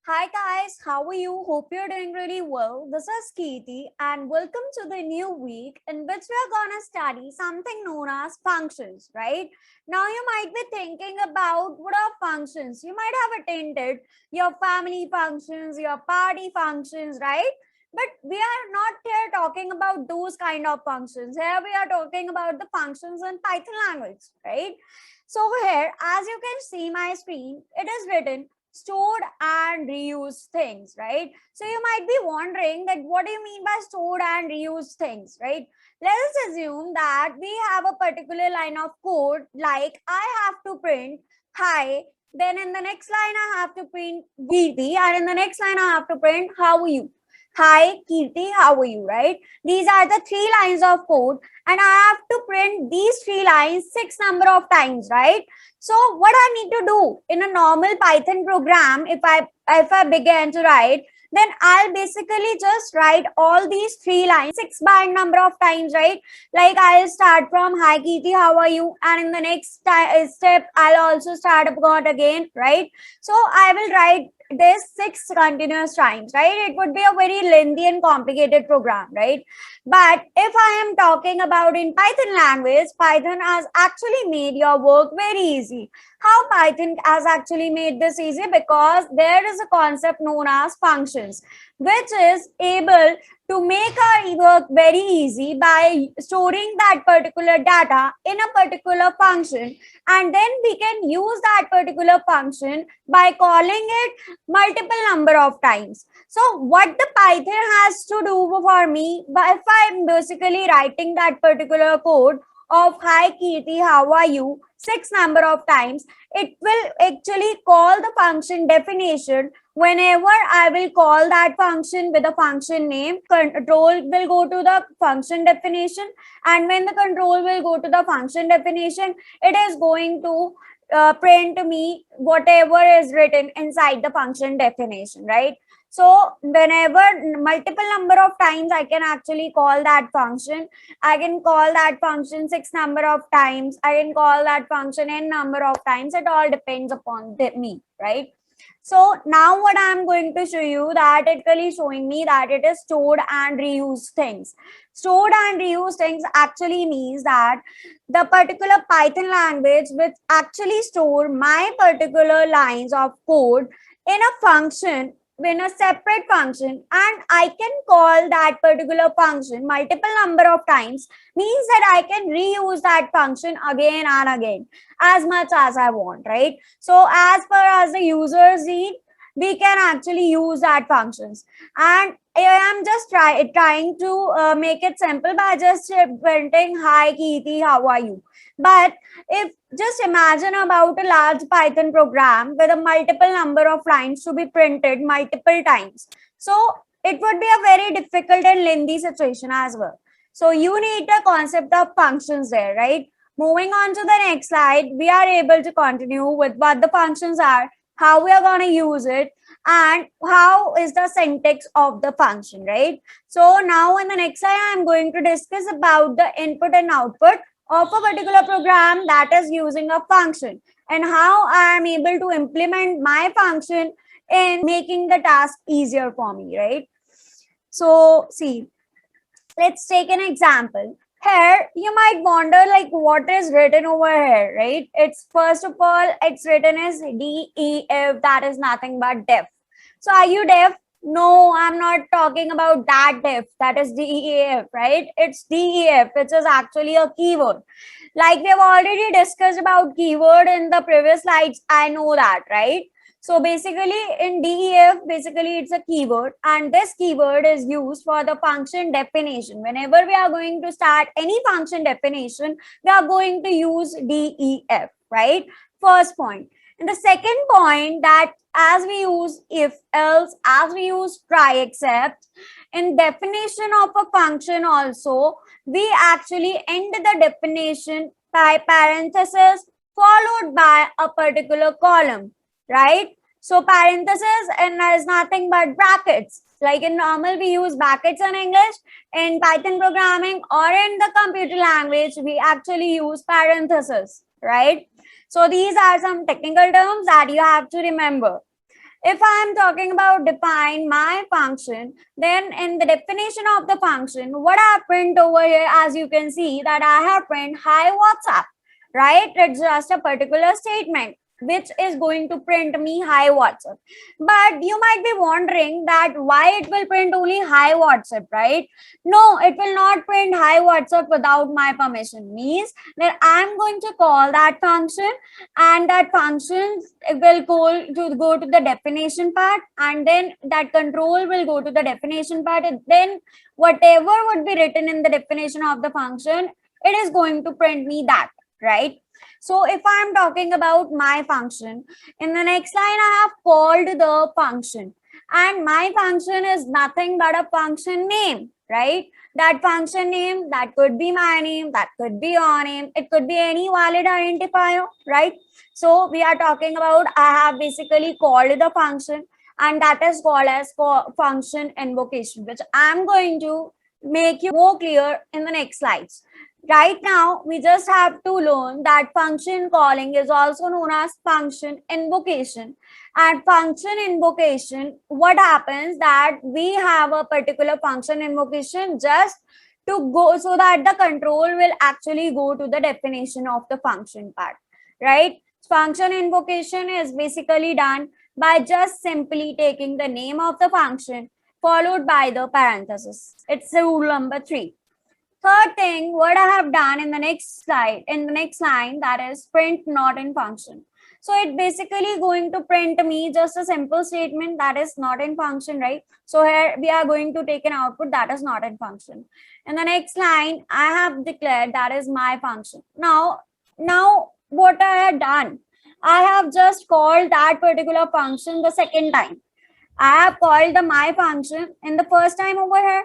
Hi guys, how are you? Hope you're doing really well. This is Keerti and welcome to the new week in which we're gonna study something known as functions, right? Now you might be thinking about what are functions. You might have attended your family functions, your party functions, right? But we are not here talking about those kind of functions. Here we are talking about the functions in Python language, right? So here, as you can see my screen, it is written stored and reused things, right? So you might be wondering that what do you mean by stored and reused things, right? Let us assume that we have a particular line of code, like I have to print hi, then in the next line I have to print Kirti, and in the next line I have to print how are you. Hi Kirti, how are you, right? These are the three lines of code, and I have to print these three lines six number of times, right? So what I need to do in a normal Python program, if I begin to write, then I'll basically just write all these three lines six by number of times, right? Like I'll start from hi Kirti, how are you, and in the next step I'll also start about again, right? So I will write this six continuous times, right? It would be a very lengthy and complicated program, right? But if I am talking about in Python language, Python has actually made your work very easy. How Python has actually made this easy? Because there is a concept known as functions, which is able to make our work very easy by storing that particular data in a particular function, and then we can use that particular function by calling it multiple number of times. So what the Python has to do for me, but if I'm basically writing that particular code of hi Kirti, how are you, six number of times, it will actually call the function definition. Whenever I will call that function with a function name, control will go to the function definition, and when the control will go to the function definition, it is going to print me whatever is written inside the function definition, right? So whenever multiple number of times I can actually call that function, I can call that function six number of times, I can call that function n number of times. It all depends upon me, right? So now what I'm going to show you, that it really showing me that it is stored and reused things. Stored and reused things actually means that the particular Python language which actually store my particular lines of code in a function, in a separate function, and I can call that particular function multiple number of times, means that I can reuse that function again and again as much as I want, right? So as far as the users need, we can actually use that functions. And I am just trying to make it simple by just printing hi Kirti, how are you. But if just imagine about a large Python program with a multiple number of lines to be printed multiple times. So it would be a very difficult and lengthy situation as well. So you need the concept of functions there, right? Moving on to the next slide, we are able to continue with what the functions are, how we are going to use it, and how is the syntax of the function, right? So now in the next slide, I'm going to discuss about the input and output of a particular program that is using a function, and how I am able to implement my function in making the task easier for me, right? So see, let's take an example. Here you might wonder like what is written over here, right? It's first of all, it's written as def, that is nothing but def. So are you deaf? No, I'm not talking about that def, that is def, right? It's def, which is actually a keyword. Like we have already discussed about keyword in the previous slides, I know that, right? So basically in def, basically it's a keyword, and this keyword is used for the function definition. Whenever we are going to start any function definition, we are going to use def, right? First point. And the second point, that as we use if else, as we use try except, in definition of a function also, we actually end the definition by parenthesis followed by a particular column, right? So parenthesis and is nothing but brackets. Like in normal, we use brackets in English. In Python programming or in the computer language, we actually use parenthesis, right? So these are some technical terms that you have to remember. If I am talking about define my function, then in the definition of the function, what I print over here, as you can see that I have print hi WhatsApp, right? It's just a particular statement which is going to print me hi WhatsApp. But you might be wondering that why it will print only hi WhatsApp, right? No, it will not print hi WhatsApp without my permission. Means that I'm going to call that function, and that function will go to the definition part, and then that control will go to the definition part, and then whatever would be written in the definition of the function, it is going to print me that, right? So if I'm talking about my function, in the next line I have called the function, and my function is nothing but a function name, right? That function name, that could be my name, that could be your name, it could be any valid identifier, right? So we are talking about I have basically called the function, and that is called as function invocation, which I'm going to make you more clear in the next slides. Right now, we just have to learn that function calling is also known as function invocation. And function invocation, what happens that we have a particular function invocation just to go so that the control will actually go to the definition of the function part, right? Function invocation is basically done by just simply taking the name of the function followed by the parenthesis. It's rule number 3. Third thing, what I have done in the next slide, in the next line, that is print not in function. So it basically going to print me just a simple statement that is not in function, right? So here we are going to take an output that is not in function. In the next line, I have declared that is my function. Now what I have done, I have just called that particular function the second time. I have called the my function in the first time over here,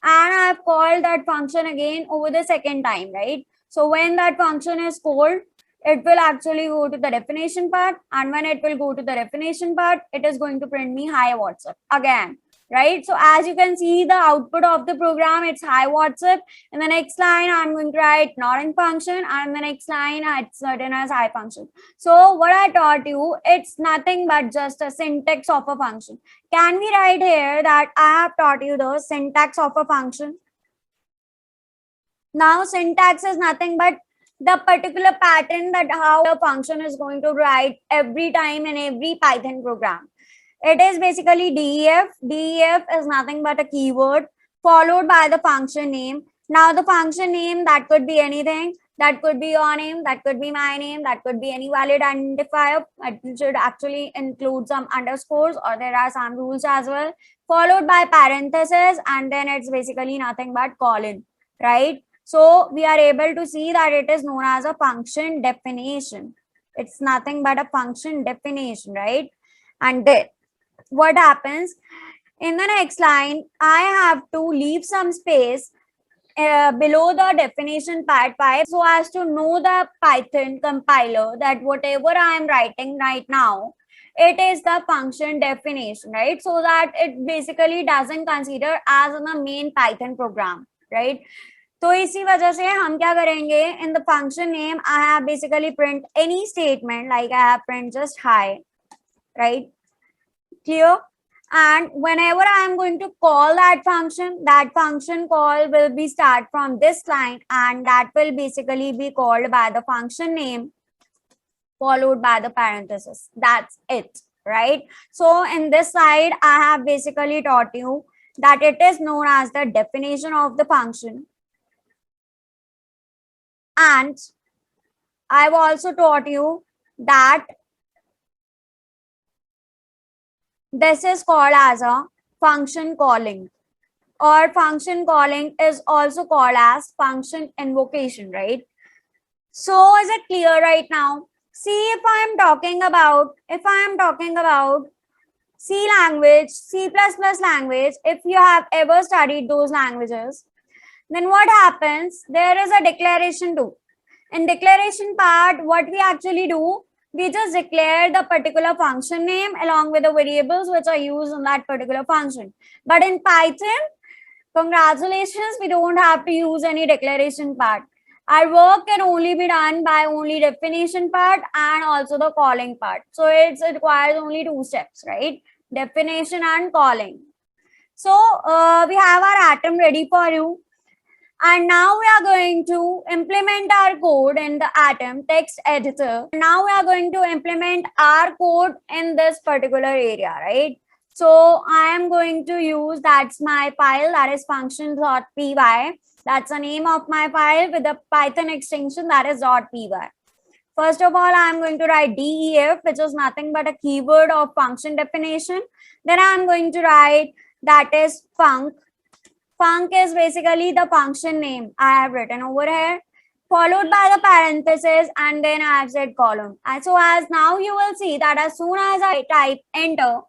and I have called that function again over the second time, right? So when that function is called, it will actually go to the definition part, and when it will go to the definition part, it is going to print me hi WhatsApp again, right? So as you can see, the output of the program, it's hi WhatsApp. In the next line, I'm going to write not in function, and in the next line, it's written as hi function. So what I taught you, it's nothing but just a syntax of a function. Can we write here that I have taught you the syntax of a function? Now syntax is nothing but the particular pattern that how a function is going to write every time in every Python program. It is basically def. Def is nothing but a keyword followed by the function name. Now the function name, that could be anything. That could be your name, that could be my name, that could be any valid identifier. It should actually include some underscores, or there are some rules as well, followed by parentheses, and then it's basically nothing but colon, right? So we are able to see that it is known as a function definition. It's nothing but a function definition, right? And then what happens in the next line, I have to leave some space below the definition part 5 so as to know the Python compiler that whatever I am writing right now, it is the function definition, right? So that it basically doesn't consider as in the main Python program, right? तो इसी वजह से हम क्या करेंगे, in the function name I have basically print any statement, like I have print just hi, right? Clear? And whenever I am going to call that function call will be start from this line, and that will basically be called by the function name followed by the parenthesis. That's it, right? So in this slide, I have basically taught you that it is known as the definition of the function. And I've also taught you that this is called as a function calling, or function calling is also called as function invocation, right? So is it clear right now? See, if I am talking about C language, C++ language, if you have ever studied those languages, then what happens? There is a declaration too. In declaration part, what we actually do, we just declare the particular function name along with the variables which are used in that particular function. But in Python, congratulations, we don't have to use any declaration part. Our work can only be done by only definition part and also the calling part. So it requires only 2 steps, right? Definition and calling. So we have our atom ready for you. And now we are going to implement our code in the Atom text editor. Now we are going to implement our code in this particular area, right? So I am going to use, that's my file, that is function.py. That's the name of my file with the Python extension, that is .py. First of all, I'm going to write def, which is nothing but a keyword of function definition. Then I'm going to write that is func. Func is basically the function name I have written over here, followed by the parenthesis, and then I have said column. And so as now you will see that as soon as I type enter,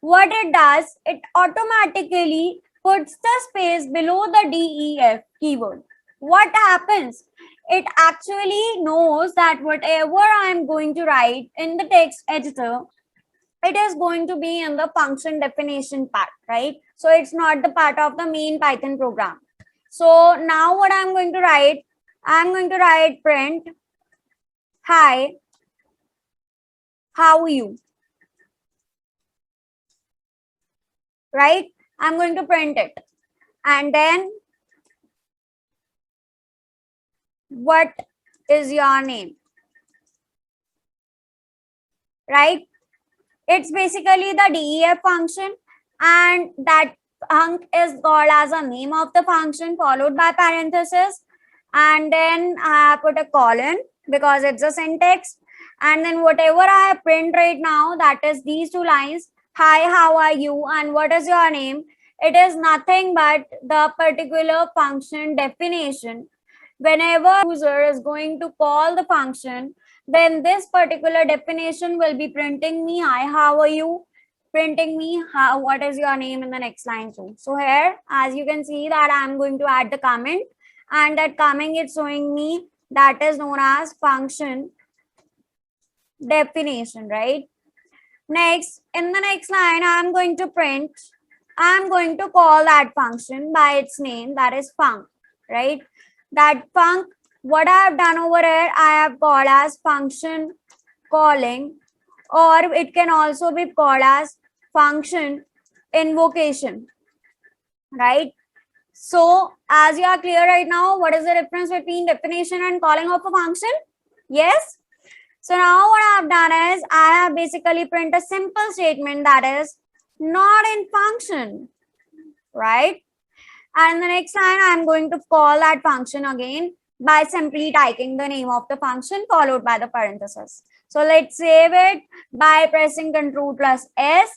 what it does, it automatically puts the space below the def keyword. What happens? It actually knows that whatever I am going to write in the text editor, it is going to be in the function definition part, right? So it's not the part of the main Python program. So now what I'm going to write, I'm going to write print, hi, how are you? Right? I'm going to print it. And then what is your name? Right? It's basically the def function, and that func is called as a name of the function followed by parenthesis, and then I put a colon because it's a syntax, and then whatever I print right now, that is these 2 lines, hi, how are you, and what is your name. It is nothing but the particular function definition. Whenever user is going to call the function, then this particular definition will be printing me, hi, how are you, printing me, what is your name in the next line too. So here, as you can see that I'm going to add the comment, and that comment is showing me that is known as function definition, right? Next, in the next line, I'm going to print, I'm going to call that function by its name, that is func, right? That func, what I have done over here, I have called as function calling, or it can also be called as function invocation, right? So as you are clear right now, what is the difference between definition and calling of a function? Yes. So now what I have done is I have basically print a simple statement that is not in function, right? And the next line, I'm going to call that function again by simply typing the name of the function followed by the parenthesis. So let's save it by pressing Ctrl plus S.